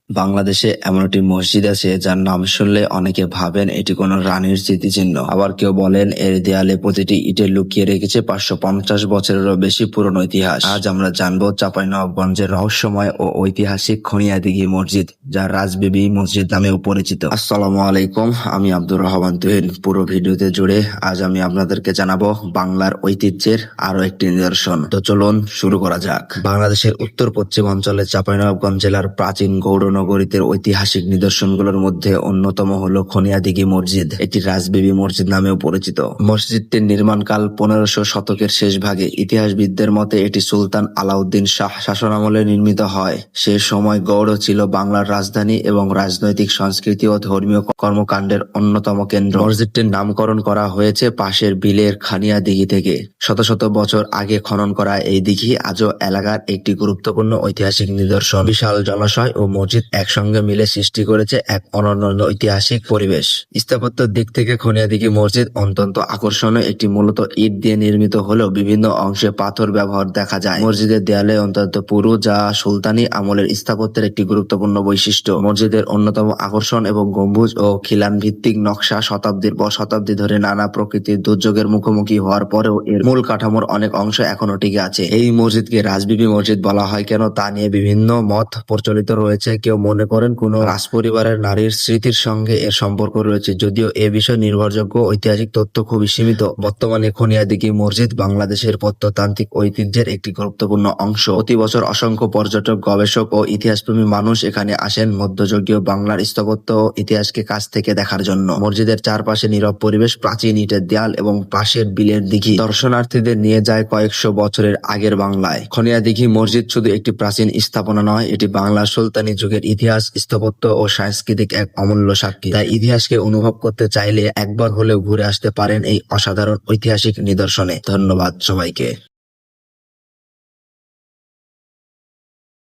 বাংলাদেশে এমন একটি মসজিদ আছে যার নাম শুনলে অনেকে ভাবেন এটি কোনো রানীর স্মৃতিচিহ্ন। আবার কেউ বলেন এর দেয়ালে প্রতিটি ইটে লুকিয়ে রেখেছে 550 বছরেরও বেশি পুরনো ইতিহাস। আজ আমরা জানবো চাঁপাইনবাবগঞ্জের রহস্যময় ও ঐতিহাসিক খনিয়াদিঘি মসজিদ, যা রাজবিবি মসজিদ নামেও পরিচিত। আসসালামু আলাইকুম, আমি আব্দুর রহমান তুহিন। পুরো ভিডিওতে জুড়ে আজ আমি আপনাদেরকে জানাবো বাংলার ঐতিহ্যের আরো একটি নিদর্শন। তো চলুন শুরু করা যাক। বাংলাদেশের উত্তর পশ্চিম অঞ্চলে চাঁপাইনবাবগঞ্জ জেলার প্রাচীন গৌরনগরীতে ঐতিহাসিক নিদর্শনগুলোর মধ্যে অন্যতম হলো খনিয়াদিঘি মসজিদ। এটি রাজবিবি মসজিদ নামেও পরিচিত। মসজিদটির নির্মাণকাল 1500 শতকের শেষ ভাগে। ইতিহাসবিদদের মতে এটি সুলতান আলাউদ্দিন শাহ শাসনামলে নির্মিত হয়। সে সময় গৌড় ছিল বাংলার রাজধানী এবং রাজনৈতিক, সংস্কৃতি ও ধর্মীয় কর্মকাণ্ডের অন্যতম কেন্দ্র। মসজিদটির নামকরণ করা হয়েছে পাশের বিলের খানিয়া দিঘি থেকে। শত শত বছর আগে খনন করা এই দিঘি আজও এলাকার একটি গুরুত্বপূর্ণ ঐতিহাসিক নিদর্শন। বিশাল জলাশয় ও মসজিদ একসঙ্গে মিলে সৃষ্টি করেছে এক অনন্য ঐতিহাসিক পরিবেশ। স্থাপত্যের দিক থেকে খনিয়াদিঘি মসজিদ অত্যন্ত আকর্ষণীয়। একটি মূলত ইট দিয়ে নির্মিত হলেও বিভিন্ন অংশে পাথর ব্যবহার দেখা যায়। মসজিদের দেয়ালে অত্যন্ত পুরু, যা সুলতানি আমলের স্থাপত্যের একটি গুরুত্বপূর্ণ বৈশিষ্ট্য। মসজিদের অন্যতম আকর্ষণ এবং গম্বুজ ও খিলান ভিত্তিক নকশা। শতাব্দীর পর শতাব্দী ধরে নানা প্রকৃতির দুর্যোগের মুখোমুখি হওয়ার পরেও এর মূল কাঠামোর অনেক অংশ এখনো টিকে আছে। এই মসজিদকে রাজবিবি মসজিদ বলা হয় কেন তা নিয়ে বিভিন্ন মত প্রচলিত রয়েছে। কেউ মনে করেন কোনো রাজপরিবারের নারীর স্মৃতির সঙ্গে এর সম্পর্ক রয়েছে, যদিও এ বিষয়ে নির্ভরযোগ্য ঐতিহাসিক তথ্য খুবই সীমিত। বর্তমানে খনিয়াদিঘি মসজিদ বাংলাদেশের প্রত্নতান্ত্রিক ঐতিহ্যের একটি গুরুত্বপূর্ণ অংশ। প্রতি বছর অসংখ্য পর্যটক, গবেষক ও ইতিহাসপ্রেমী মানুষ এখানে আসেন মধ্যযুগীয় বাংলার স্থাপত্য ও ইতিহাসকে কাছ থেকে দেখার জন্য। মসজিদের চারপাশে নীরব পরিবেশ, প্রাচীন ইটের দেয়াল এবং পাশের বিলের দিঘি দর্শনার্থীদের নিয়ে যায় কয়েকশো বছরের আগের বাংলায়। খনিয়াদিঘি মসজিদ শুধু একটি প্রাচীন স্থাপনা নয়, এটি বাংলার সুলতানি যুগের ইতিহাস, স্থাপত্য ও সাংস্কৃতিক এক অমূল্য সাক্ষী। তাই ইতিহাসকে অনুভব করতে চাইলে একবার হলেও ঘুরে আসতে পারেন এই অসাধারণ ঐতিহাসিক নিদর্শনে। ধন্যবাদ সবাইকে।